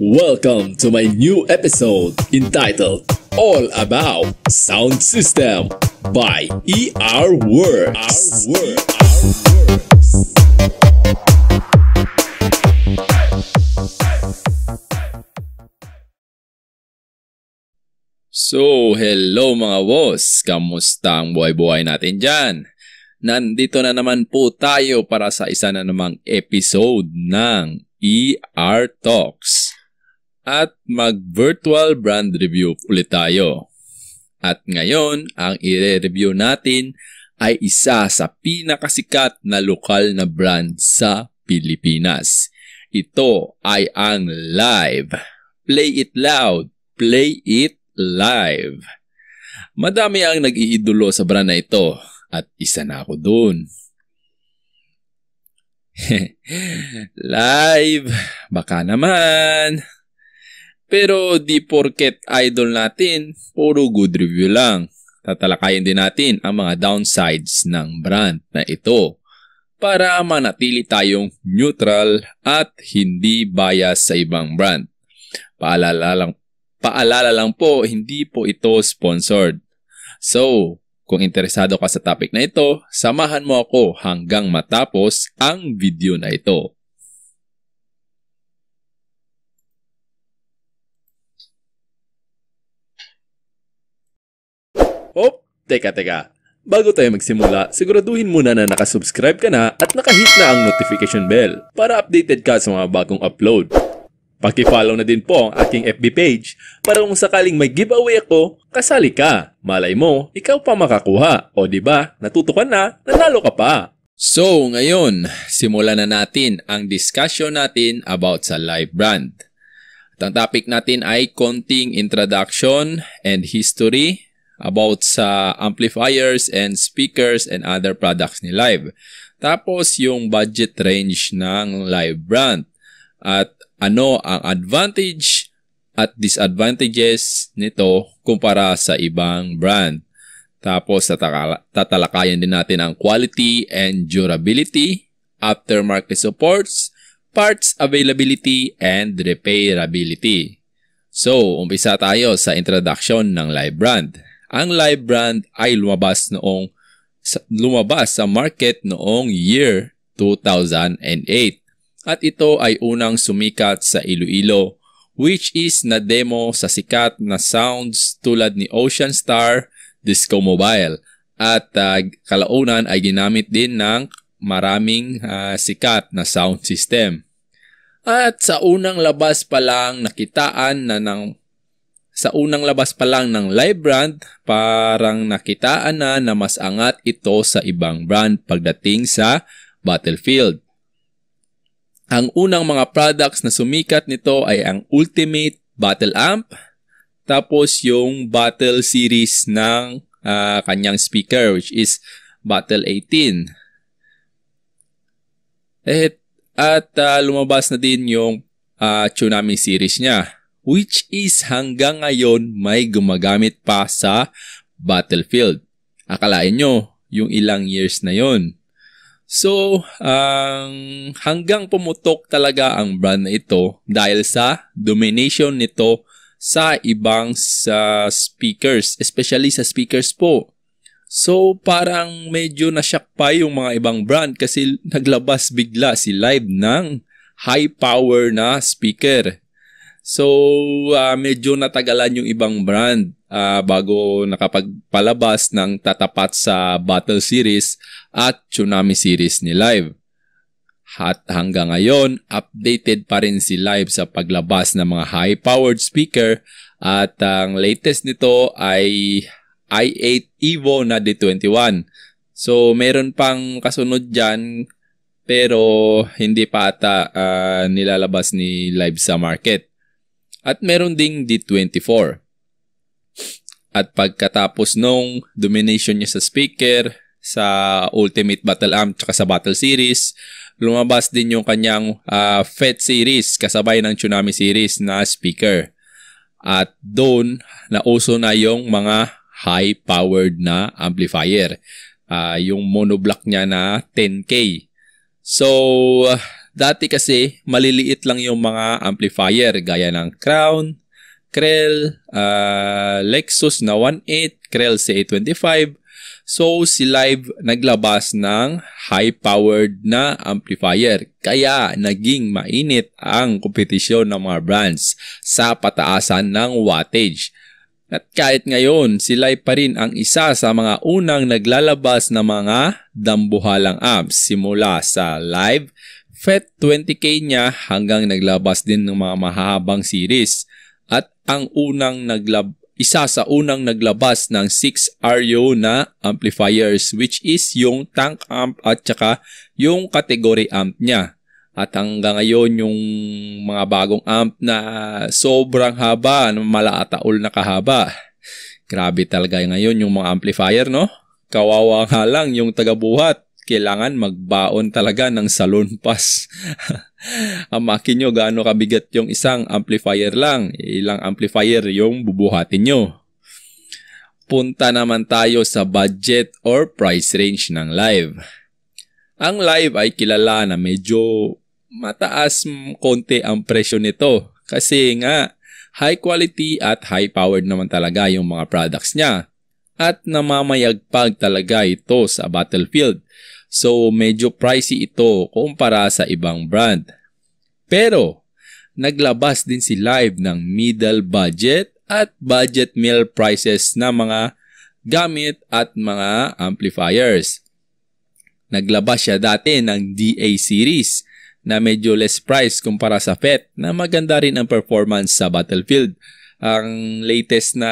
Welcome to my new episode entitled All About Sound System by ER Works. So, hello mga boss! Kamusta ang buhay-buhay natin dyan? Nandito na naman po tayo para sa isa na namang episode ng ER Talks. At mag-virtual brand review ulit tayo. At ngayon, ang i-review natin ay isa sa pinakasikat na lokal na brand sa Pilipinas. Ito ay ang Live. Play it loud, play it live. Madami ang nag-iidolo sa brand na ito at isa na ako dun. Live, baka naman. Pero di porket idol natin, puro good review lang. Tatalakayin din natin ang mga downsides ng brand na ito para manatili tayong neutral at hindi bias sa ibang brand. Paalala lang po, hindi po ito sponsored. So, kung interesado ka sa topic na ito, samahan mo ako hanggang matapos ang video na ito. Teka. Bago tayo magsimula, siguraduhin muna na nakasubscribe ka na at nakahit na ang notification bell para updated ka sa mga bagong upload. Paki-follow na din po ang aking FB page para kung sakaling may giveaway ako, kasali ka. Malay mo, ikaw pa makakuha. O diba, natuto ka na, nanalo ka pa. So, ngayon, simulan na natin ang discussion natin about sa Live brand. At ang topic natin ay konting introduction and history about sa amplifiers and speakers and other products ni Live. Tapos yung budget range ng Live brand at ano ang advantage at disadvantages nito kumpara sa ibang brand. Tapos tatalakayan din natin ang quality and durability, aftermarket supports, parts availability, and repairability. So, umpisa tayo sa introduction ng Live brand. Ang Live brand ay lumabas sa market noong year 2008 at ito ay unang sumikat sa Iloilo, which is na-demo sa sikat na sounds tulad ni Ocean Star, Disco Mobile at kalaunan ay ginamit din ng maraming sikat na sound system. At sa unang labas pa lang ng Live brand, parang nakitaan na mas angat ito sa ibang brand pagdating sa Battlefield. Ang unang mga products na sumikat nito ay ang Ultimate Battle Amp, tapos yung Battle Series ng kanyang speaker which is Battle 18. At lumabas na din yung Tsunami Series niya, which is hanggang ngayon may gumagamit pa sa Battlefield. Akalain nyo, yung ilang years na yon. So, hanggang pumutok talaga ang brand na ito dahil sa domination nito sa ibang speakers, especially sa speakers po. So, parang medyo nashock pa yung mga ibang brand kasi naglabas bigla si Live ng high power na speaker. So, medyo natagalan yung ibang brand bago nakapagpalabas ng tatapat sa Battle Series at Tsunami Series ni Live. At hanggang ngayon, updated pa rin si Live sa paglabas ng mga high-powered speaker at ang latest nito ay i8 Evo na D21. So, meron pang kasunod dyan pero hindi pa ata nilalabas ni Live sa market. At meron ding D24. At pagkatapos nung domination niya sa speaker, sa Ultimate Battle Amp at sa Battle Series, lumabas din yung kanyang FET Series kasabay ng Tsunami Series na speaker. At doon, nauso na yung mga high-powered na amplifier. Yung monoblock niya na 10K. So, Dati kasi maliliit lang yung mga amplifier gaya ng Crown, Krell, Lexus na 1.8, Krell C825. So si Live naglabas ng high-powered na amplifier. Kaya naging mainit ang kompetisyon ng mga brands sa pataasan ng wattage. At kahit ngayon, si Live pa rin ang isa sa mga unang naglalabas ng mga dambuhalang amps simula sa Live FET 20K niya hanggang naglabas din ng mga mahahabang series. At ang isa sa unang naglabas ng 6 RU na amplifiers, which is yung tank amp at saka yung category amp niya. At hanggang ngayon yung mga bagong amp na sobrang haba, malaataol na kahaba. Grabe talaga ngayon yung mga amplifier, no? Kawawa nga lang yung tagabuhat. Kailangan magbaon talaga ng salon pass. Amakin nyo gaano kabigat yung isang amplifier lang. Ilang amplifier yung bubuhatin nyo. Punta naman tayo sa budget or price range ng Live. Ang Live ay kilala na medyo mataas konti ang presyo nito. Kasi nga high quality at high powered naman talaga yung mga products niya. At namamayagpag talaga ito sa Battlefield. So, medyo pricey ito kumpara sa ibang brand. Pero, naglabas din si Live ng middle budget at budget meal prices na mga gamit at mga amplifiers. Naglabas siya dati ng DA series na medyo less price kumpara sa FET na maganda rin ang performance sa Battlefield. Ang latest na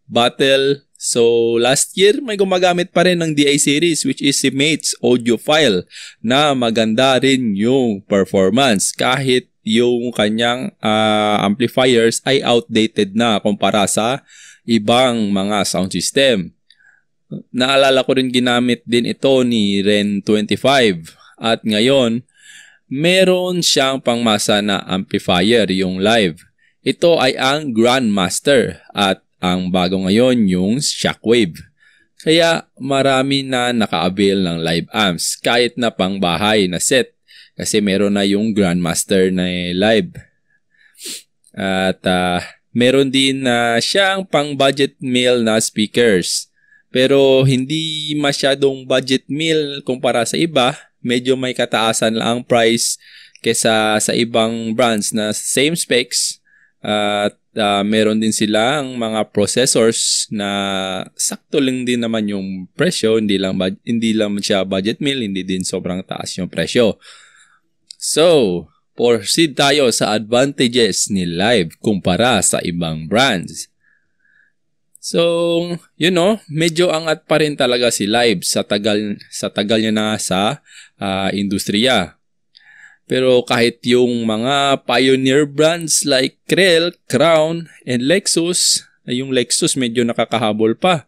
battle, so last year may gumagamit pa rin ng DA series which is si Mates Audiophile na maganda rin yung performance kahit yung kanyang amplifiers ay outdated na kumpara sa ibang mga sound system. Naalala ko rin ginamit din ito ni Ren 25 at ngayon meron siyang pangmasa na amplifier yung Live. Ito ay ang Grandmaster at ang bago ngayon yung Shockwave. Kaya marami na naka-avail ng Live amps kahit na pang bahay na set kasi meron na yung Grandmaster na Live. At meron din na siyang pang budget meal na speakers. Pero hindi masyadong budget meal kumpara sa iba. Medyo may kataasan lang ang price kesa sa ibang brands na same specs. At meron din silang mga processors na sakto lang din naman yung presyo. Hindi lang siya budget meal, hindi din sobrang taas yung presyo. So, proceed tayo sa advantages ni Live kumpara sa ibang brands. So, medyo angat pa rin talaga si Live sa tagal niya na sa industriya. Pero kahit yung mga pioneer brands like Krell, Crown, and Lexus, yung Lexus medyo nakakahabol pa.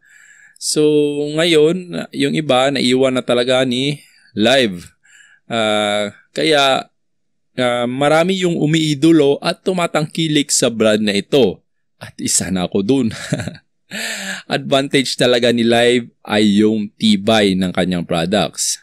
So, ngayon, yung iba naiwan na talaga ni Live. Kaya marami yung umiidolo at tumatangkilik sa brand na ito. At isa na ako dun. Advantage talaga ni Live ay yung tibay ng kanyang products.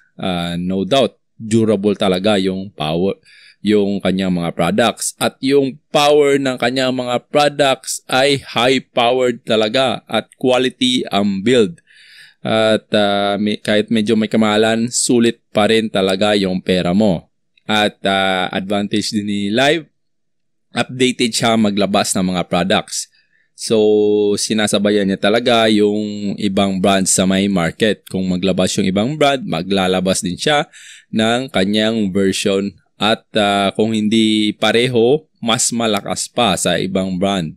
No doubt, durable talaga yung power, yung kanyang mga products. At yung power ng kanyang mga products ay high-powered talaga at quality ang build. At kahit medyo may kamahalan, sulit pa rin talaga yung pera mo. At advantage din ni Live, updated siya maglabas ng mga products. So, sinasabayan niya talaga yung ibang brands sa may market. Kung maglabas yung ibang brand, maglalabas din siya ng kanyang version. At kung hindi pareho, mas malakas pa sa ibang brand.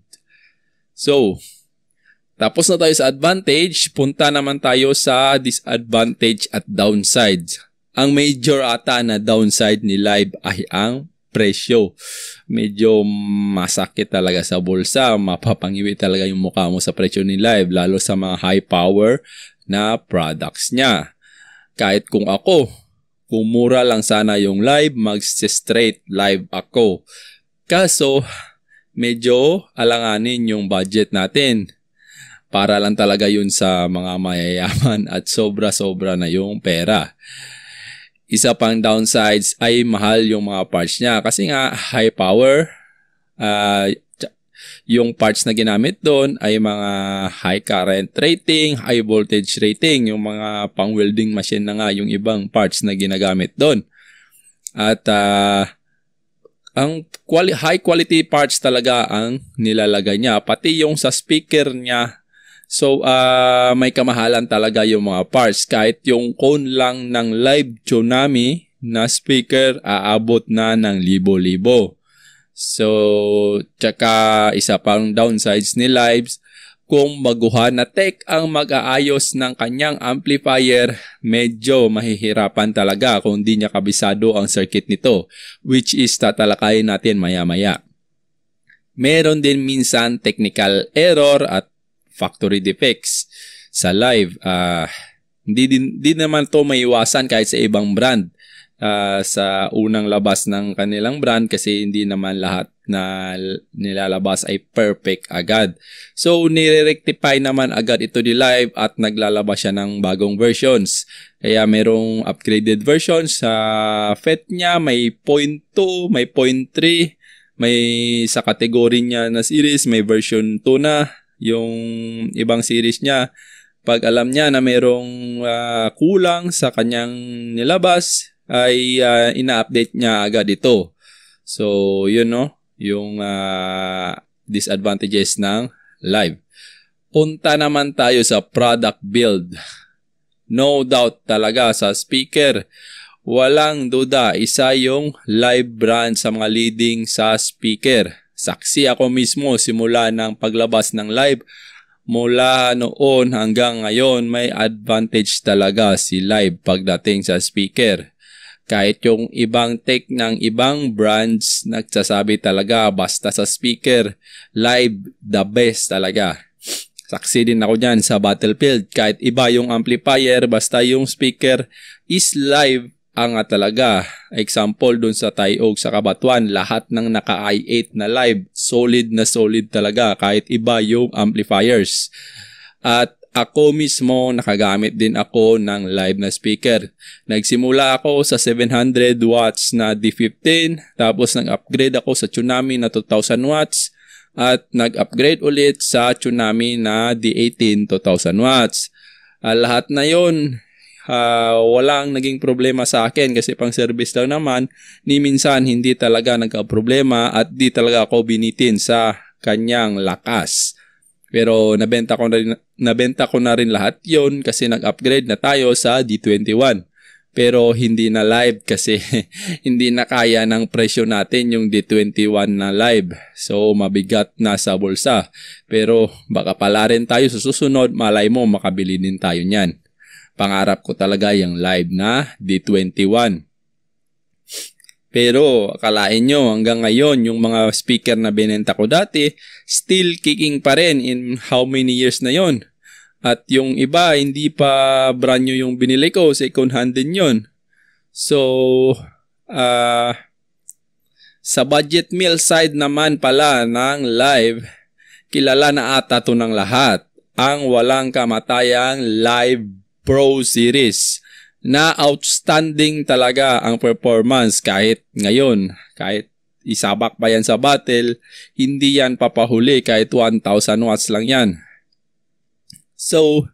So, tapos na tayo sa advantage, punta naman tayo sa disadvantage at downsides. Ang major ata na downside ni Live ay ang presyo. Medyo masakit talaga sa bulsa. Mapapangiwi talaga yung mukha mo sa presyo ni Live, lalo sa mga high power na products niya. Kahit kung mura lang sana yung Live, mag-straight Live ako. Kaso, medyo alanganin yung budget natin. Para lang talaga yun sa mga mayayaman at sobra-sobra na yung pera. isa pang downsides ay mahal yung mga parts niya kasi nga high power, yung parts na ginamit doon ay mga high current rating, high voltage rating, yung mga pang-welding machine na nga yung ibang parts na ginagamit doon. At ang high quality parts talaga ang nilalagay niya, pati yung sa speaker niya. So, may kamahalan talaga yung mga parts. Kahit yung cone lang ng Live Tsunami na speaker, aabot na ng libo-libo. So, tsaka isa pang downsides ni Lives, kung baguhan na tech ang mag-aayos ng kanyang amplifier, medyo mahihirapan talaga kung di niya kabisado ang circuit nito, which is tatalakayin natin maya-maya. Meron din minsan technical error at factory defects sa Live. Hindi naman to maiwasan kahit sa ibang brand. Sa unang labas ng kanilang brand kasi hindi naman lahat na nilalabas ay perfect agad. So, nire-rectify naman agad ito ni Live at naglalabas siya ng bagong versions. Kaya merong upgraded versions sa FET niya, may 0.2, may 0.3, may sa category niya na series, may version 2 na. Yung ibang series niya, pag alam niya na merong kulang sa kanyang nilabas, ay ina-update niya agad ito. So, yun no, yung disadvantages ng Live. Punta naman tayo sa product build. No doubt talaga sa speaker, walang duda, isa yung Live brand sa mga leading sa speaker. Saksi ako mismo simula ng paglabas ng Live. Mula noon hanggang ngayon, may advantage talaga si Live pagdating sa speaker. Kahit yung ibang tech ng ibang brands, nagsasabi talaga basta sa speaker, Live the best talaga. Saksi din ako dyan sa Battlefield. Kahit iba yung amplifier, basta yung speaker is Live ang talaga. Example dun sa Taiog sa Kabatuan, lahat ng naka i8 na Live, solid na solid talaga kahit iba yung amplifiers. At ako mismo, nakagamit din ako ng Live na speaker. Nagsimula ako sa 700 watts na D15, tapos nag-upgrade ako sa Tsunami na 2000 watts, at nag-upgrade ulit sa Tsunami na D18 2000 watts. Lahat na yon, walang naging problema sa akin kasi pang service lang naman, ni minsan hindi talaga nagka-problema at di talaga ako binitin sa kanyang lakas. Pero nabenta ko na rin lahat yon kasi nag-upgrade na tayo sa D21. Pero hindi na Live kasi hindi na kaya ng presyo natin yung D21 na Live. So mabigat na sa bulsa. Pero baka pala rin tayo sa susunod, malay mo makabili din tayo niyan. Pangarap ko talaga yung Live na D21. Pero akalain nyo hanggang ngayon yung mga speaker na binenta ko dati still kicking pa rin in how many years na yon. At yung iba hindi pa brand new yung binili ko, second hand din yon. So sa budget meal side naman pala ng Live, kilala na ata to ng lahat, ang walang kamatayang Live Pro Series. Na outstanding talaga ang performance kahit ngayon. Kahit isabak pa yan sa battle, hindi yan papahuli kahit 1000 watts lang yan. So,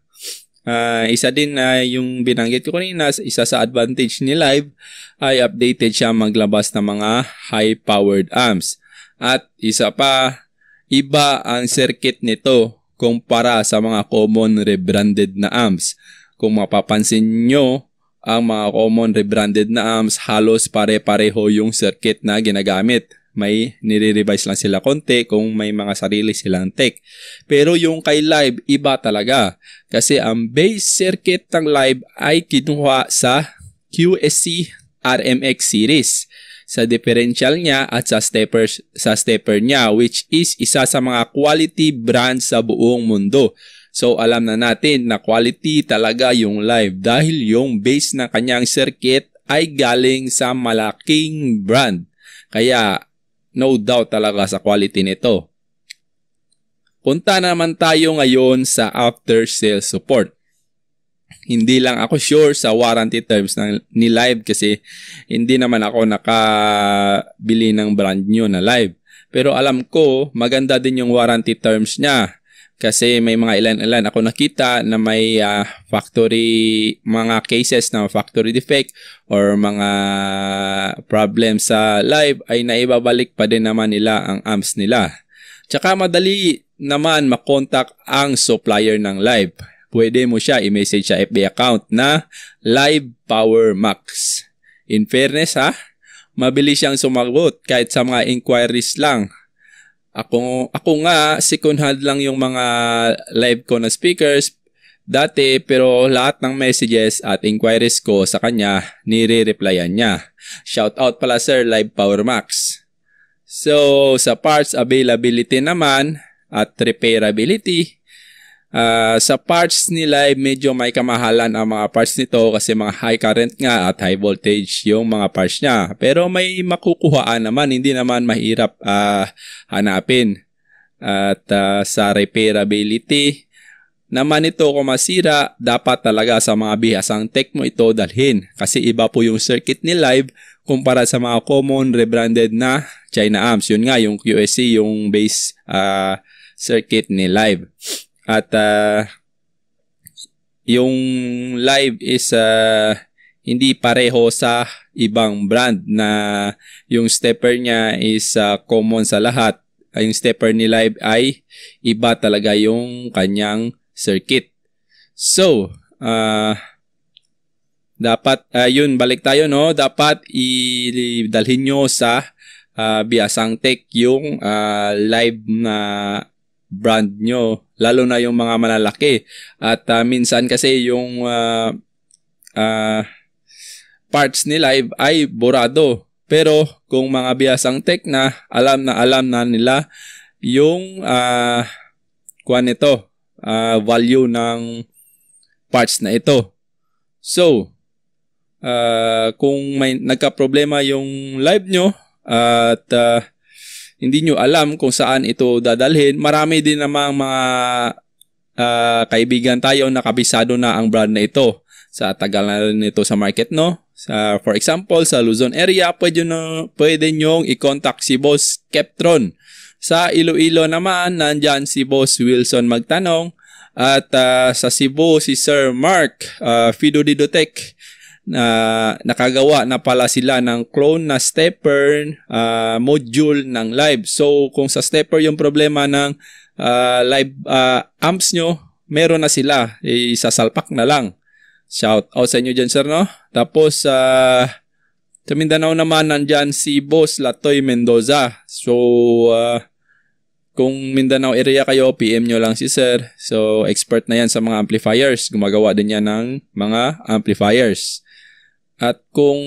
isa din na yung binanggit ko kanina, isa sa advantage ni Live ay updated siya maglabas ng mga high-powered amps. At isa pa, iba ang circuit nito kumpara sa mga common rebranded na amps. Kung mapapansin nyo, ang mga common rebranded na amps halos pare-pareho yung circuit na ginagamit. May nire-revise lang sila konti kung may mga sarili silang tech. Pero yung kay Live, iba talaga. Kasi ang base circuit ng Live ay kinuha sa QSC RMX series. Sa differential niya at sa stepper niya, which is isa sa mga quality brands sa buong mundo. So alam na natin na quality talaga yung Live dahil yung base ng kanyang circuit ay galing sa malaking brand. Kaya no doubt talaga sa quality nito. Punta naman tayo ngayon sa after sales support. Hindi lang ako sure sa warranty terms ni Live kasi hindi naman ako nakabili ng brand new na Live. Pero alam ko maganda din yung warranty terms niya kasi may mga ilan-ilan ako nakita na may mga cases na factory defect or mga problem sa Live ay naibabalik pa din naman nila ang amps nila. Tsaka madali naman makontak ang supplier ng Live. Pwede mo siya i-message sa FB account na Live Power Max. In fairness mabilis siyang sumagot kahit sa mga inquiries lang. Ako nga, second hand lang yung mga Live ko na speakers dati pero lahat ng messages at inquiries ko sa kanya, nire-replyan niya. Shout out pala sir, Live Power Max. So, sa parts availability naman at repairability, sa parts ni Live, medyo may kamahalan ang mga parts nito kasi mga high current nga at high voltage yung mga parts niya. Pero may makukuhaan naman, hindi naman mahirap hanapin. At sa repairability naman ito kung masira, dapat talaga sa mga bihasang tech mo ito dalhin. Kasi iba po yung circuit ni Live kumpara sa mga common rebranded na China amps. Yun nga, yung QSC, yung base circuit ni Live. At yung Live is hindi pareho sa ibang brand na yung stepper niya is common sa lahat. Yung stepper ni Live ay iba talaga yung kanyang circuit. So, dapat, balik tayo, no? Dapat idalhin nyo sa bihasang tech yung Live na brand nyo, lalo na yung mga malalaki. At minsan kasi yung parts ni Live ay burado. Pero kung mga bihasang tech na alam na nila yung value ng parts na ito. So, kung may nagka-problema yung Live nyo at hindi nyo alam kung saan ito dadalhin, marami din namang mga kaibigan tayo na kabisado na ang brand na ito. Sa tagal na nito sa market, no? For example, sa Luzon area, pwede nyong i-contact si Boss Keptron. Sa Iloilo naman, nandyan si Boss Wilson Magtanong. At sa Cebu, si Sir Mark Fido Didotech. Nakagawa na pala sila ng clone na stepper module ng Live. So, kung sa stepper yung problema ng Live amps nyo, meron na sila. Isasalpak na lang. Shout out sa inyo dyan, sir, no? Tapos, sa Mindanao naman, nandyan si Boss Latoy Mendoza. So, kung Mindanao area kayo, PM nyo lang si sir. So, expert na yan sa mga amplifiers. Gumagawa din yan ng mga amplifiers. At kung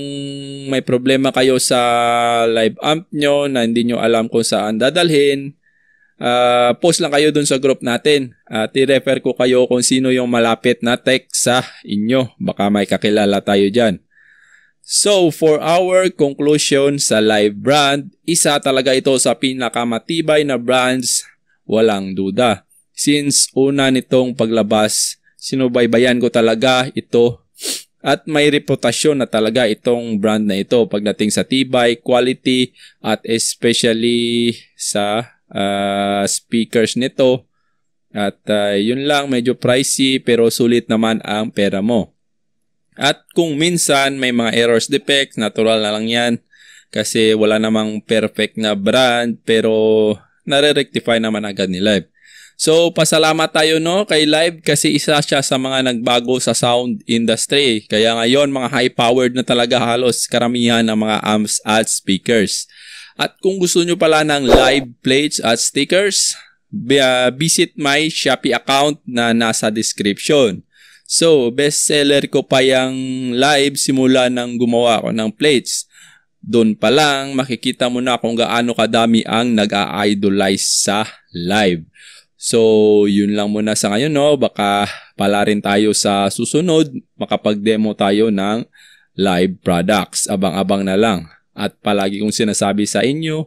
may problema kayo sa Live amp nyo na hindi nyo alam kung saan dadalhin, post lang kayo dun sa group natin. At i-refer ko kayo kung sino yung malapit na tech sa inyo. Baka may kakilala tayo dyan. So, for our conclusion sa Live brand, isa talaga ito sa pinakamatibay na brands, walang duda. Since una nitong paglabas, sinubaybayan ko talaga ito at may reputasyon na talaga itong brand na ito pagdating sa tibay, quality at especially sa speakers nito. At yun lang, medyo pricey pero sulit naman ang pera mo. At kung minsan may mga errors, defects, natural na lang yan kasi wala namang perfect na brand pero nare-rectify naman agad ni Live. So, pasalamat tayo, no, kay Live kasi isa siya sa mga nagbago sa sound industry. Kaya ngayon, mga high-powered na talaga halos karamihan ng mga amps at speakers. At kung gusto nyo pala ng Live plates at stickers, visit my Shopee account na nasa description. So, bestseller ko pa yung Live simula nang gumawa ko ng plates. Doon pa lang, makikita mo na kung gaano kadami ang nag-a-idolize sa Live. So, yun lang muna sa ngayon, no? Baka pala rin tayo sa susunod, makapag-demo tayo ng Live products. Abang-abang na lang. At palagi kong sinasabi sa inyo,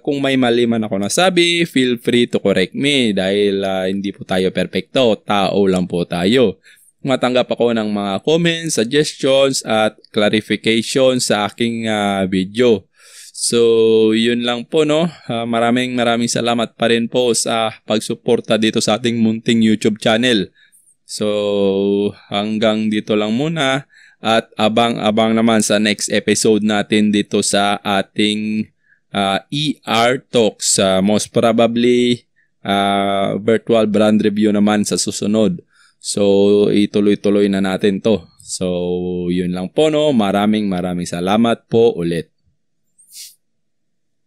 kung may mali man ako nasabi, feel free to correct me dahil hindi po tayo perfecto, tao lang po tayo. matanggap ako ng mga comments, suggestions, at clarification sa aking video. So, yun lang po, no? Maraming salamat pa rin po sa pagsuporta dito sa ating munting YouTube channel. So, hanggang dito lang muna at abang-abang naman sa next episode natin dito sa ating ER Talks. Most probably, virtual brand review naman sa susunod. So, ituloy-tuloy na natin to. So, yun lang po, no? Maraming salamat po ulit.